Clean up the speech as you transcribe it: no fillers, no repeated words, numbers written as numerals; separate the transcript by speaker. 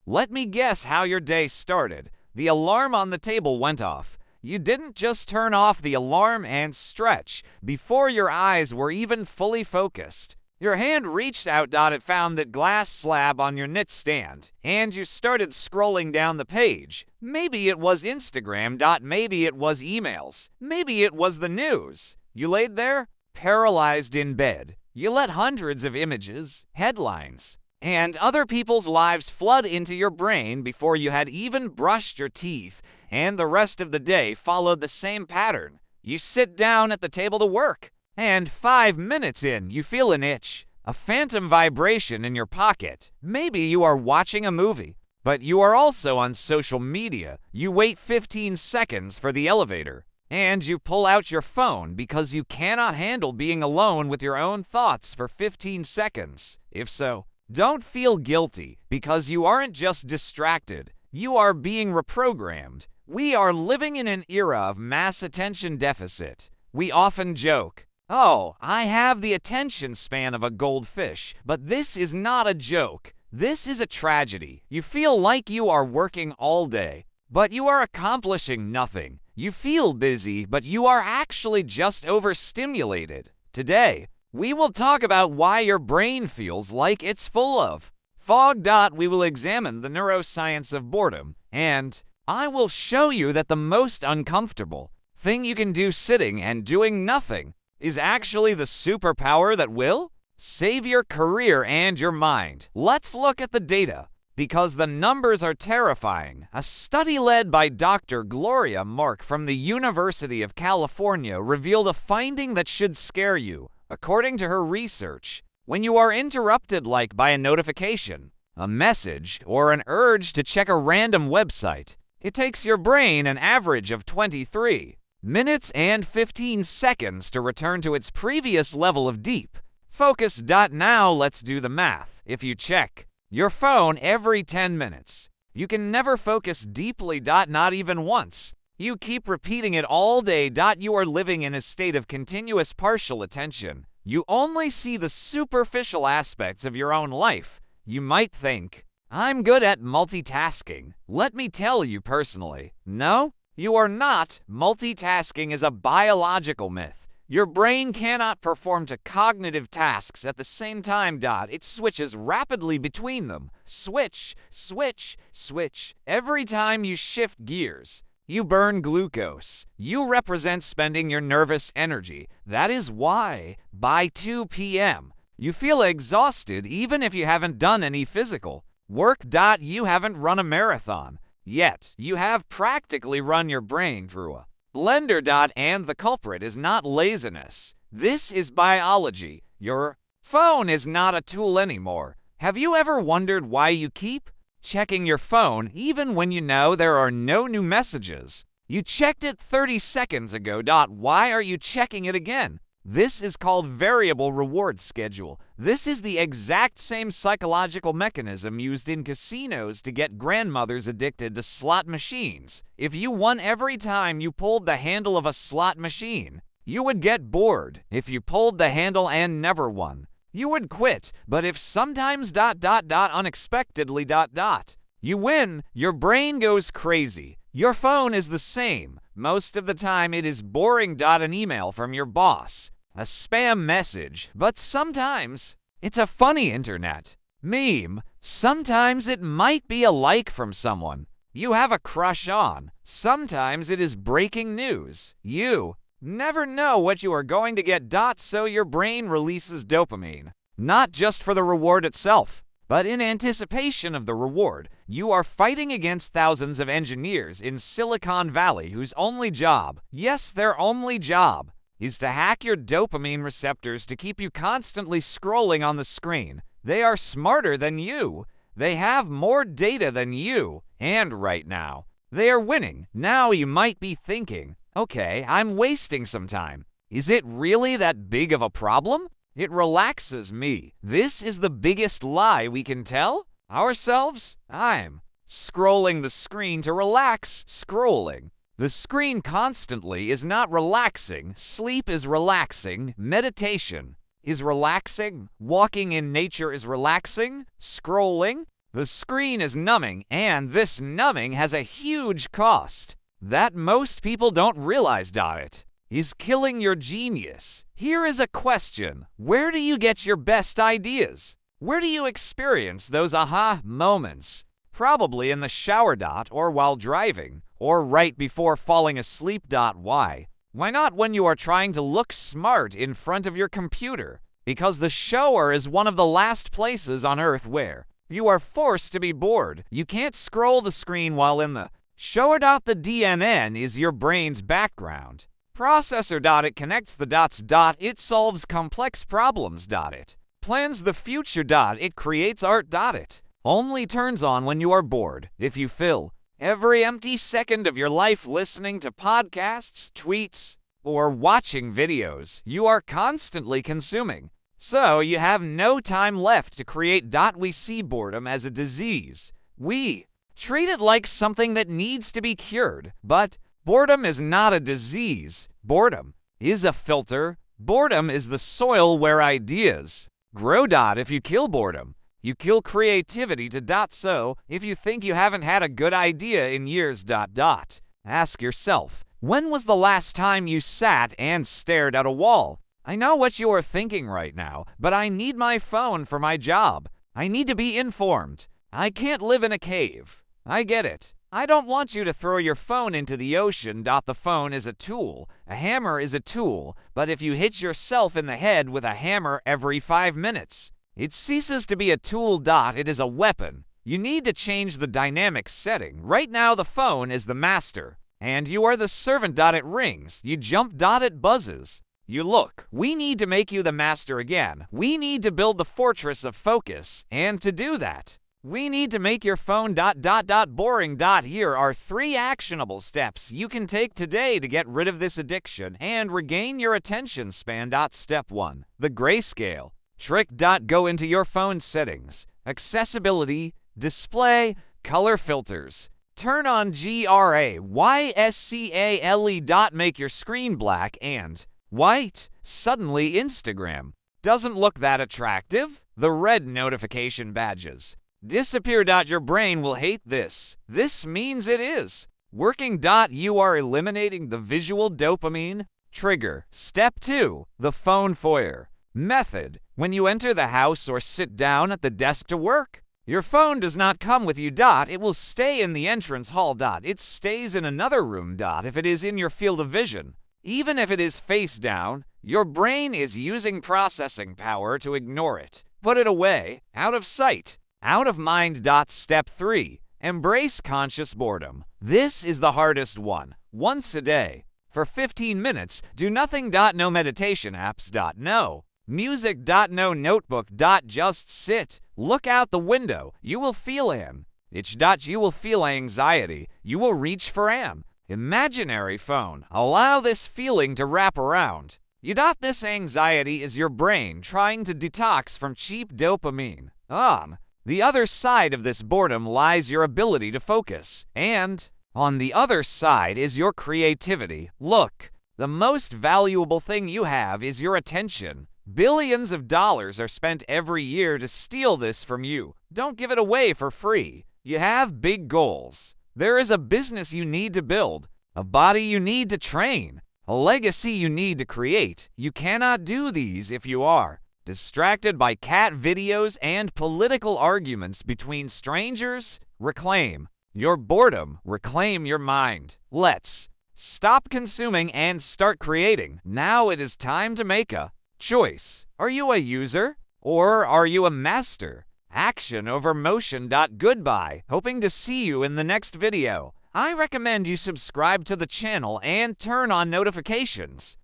Speaker 1: Let me guess how your day started. The alarm on the table went off. You didn't just turn off the alarm and stretch before your eyes were even fully focused. Your hand reached out. It found that glass slab on your nightstand, and you started scrolling down the page. Maybe it was Instagram. Maybe it was emails. Maybe it was the news. You laid there, paralyzed in bed. You let hundreds of images, headlines, and other people's lives flood into your brain before you had even brushed your teeth, and the rest of the day followed the same pattern. You sit down at the table to work, and 5 minutes in, you feel an itch, a phantom vibration in your pocket. Maybe you are watching a movie, but you are also on social media. You wait 15 seconds for the elevator, and you pull out your phone because you cannot handle being alone with your own thoughts for 15 seconds. If so, don't feel guilty, because you aren't just distracted. You are being reprogrammed. We are living in an era of mass attention deficit. We often joke, "Oh, I have the attention span of a goldfish," but this is not a joke. This is a tragedy. You feel like you are working all day, but you are accomplishing nothing. You feel busy, but you are actually just overstimulated. Today, we will talk about why your brain feels like it's full of fog. We will examine the neuroscience of boredom, and I will show you that the most uncomfortable thing you can do sitting and doing nothing is actually the superpower that will save your career and your mind. Let's look at the data, because the numbers are terrifying. A study led by Dr. Gloria Mark from the University of California revealed a finding that should scare you. According to her research, when you are interrupted by a notification, a message, or an urge to check a random website, it takes your brain an average of 23 minutes and 15 seconds to return to its previous level of deep focus. Now let's do the math. If you check your phone every 10 minutes, you can never focus deeply. Not even once. You keep repeating it all day. You are living in a state of continuous partial attention. You only see the superficial aspects of your own life. You might think, "I'm good at multitasking." Let me tell you personally, no, you are not. Multitasking is a biological myth. Your brain cannot perform two cognitive tasks at the same time. It switches rapidly between them. Switch, switch, switch. Every time you shift gears, you burn glucose. You represent spending your nervous energy. That is why, by 2 p.m., you feel exhausted even if you haven't done any physical work. You haven't run a marathon, yet you have practically run your brain through a blender. And the culprit is not laziness. This is biology. Your phone is not a tool anymore. Have you ever wondered why you keep checking your phone even when you know there are no new messages? You checked it 30 seconds ago. Why are you checking it again? This is called variable reward schedule. This is the exact same psychological mechanism used in casinos to get grandmothers addicted to slot machines. If you won every time you pulled the handle of a slot machine, you would get bored. If you pulled the handle and never won, you would quit. But if sometimes unexpectedly you win, your brain goes crazy. Your phone is the same. Most of the time it is boring. An email from your boss, a spam message, but sometimes it's a funny internet meme. Sometimes it might be a like from someone you have a crush on. Sometimes it is breaking news. You never know what you are going to get. So your brain releases dopamine, not just for the reward itself, but in anticipation of the reward. You are fighting against thousands of engineers in Silicon Valley whose only job, yes, their only job, is to hack your dopamine receptors to keep you constantly scrolling on the screen. They are smarter than you. They have more data than you. And right now, they are winning. Now you might be thinking, okay, I'm wasting some time. Is it really that big of a problem? It relaxes me. This is the biggest lie we can tell ourselves. I'm scrolling the screen to relax. Scrolling the screen constantly is not relaxing. Sleep is relaxing. Meditation is relaxing. Walking in nature is relaxing. Scrolling The screen is numbing, and this numbing has a huge cost that most people don't realize. It is killing your genius. Here is a question. Where do you get your best ideas? Where do you experience those aha moments? Probably in the shower. Or while driving, or right before falling asleep. Why? Why not when you are trying to look smart in front of your computer? Because the shower is one of the last places on earth where you are forced to be bored. You can't scroll the screen while in the shower. The DMN is your brain's background processor. It connects the dots. It solves complex problems. It plans the future. It creates art. It only turns on when you are bored. If you fill every empty second of your life listening to podcasts, tweets, or watching videos, you are constantly consuming. So you have no time left to create. We see boredom as a disease. We treat it like something that needs to be cured. But boredom is not a disease. Boredom is a filter. Boredom is the soil where ideas grow. If you kill boredom, you kill creativity. So, if you think you haven't had a good idea in years. Ask yourself, when was the last time you sat and stared at a wall? I know what you are thinking right now, but I need my phone for my job. I need to be informed. I can't live in a cave. I get it. I don't want you to throw your phone into the ocean. The phone is a tool. A hammer is a tool, but if you hit yourself in the head with a hammer every 5 minutes, it ceases to be a tool. It is a weapon. You need to change the dynamic setting. Right now, the phone is the master, and you are the servant. It rings. You jump. It buzzes. You look. We need to make you the master again. We need to build the fortress of focus, and to do that, we need to make your phone boring. Here are 3 actionable steps you can take today to get rid of this addiction and regain your attention span. Step 1. The Grayscale trick. Go into your phone settings, accessibility, display, color filters. Turn on Grayscale. Make your screen black and white. Suddenly Instagram doesn't look that attractive. The red notification badges disappear. Your brain will hate this. This means it is working. You are eliminating the visual dopamine trigger. Step 2. The phone foyer method. When you enter the house or sit down at the desk to work, your phone does not come with you. It will stay in the entrance hall. It stays in another room. If it is in your field of vision, even if it is face down, your brain is using processing power to ignore it. Put it away, out of sight, out of mind. Step 3. Embrace conscious boredom. This is the hardest one. Once a day, for 15 minutes, do nothing. No meditation apps. No music. No notebook. Just sit. Look out the window. You will feel an itch. You will feel anxiety. You will reach for an imaginary phone. Allow this feeling to wrap around you. This anxiety is your brain trying to detox from cheap dopamine. On the other side of this boredom lies your ability to focus, and on the other side is your creativity. Look, the most valuable thing you have is your attention. Billions of dollars are spent every year to steal this from you. Don't give it away for free. You have big goals. There is a business you need to build, a body you need to train, a legacy you need to create. You cannot do these if you are distracted by cat videos and political arguments between strangers. Reclaim your boredom. Reclaim your mind. Let's stop consuming and start creating. Now it is time to make a choice. Are you a user or are you a master? Action over motion. Goodbye. Hoping to see you in the next video. I recommend you subscribe to the channel and turn on notifications.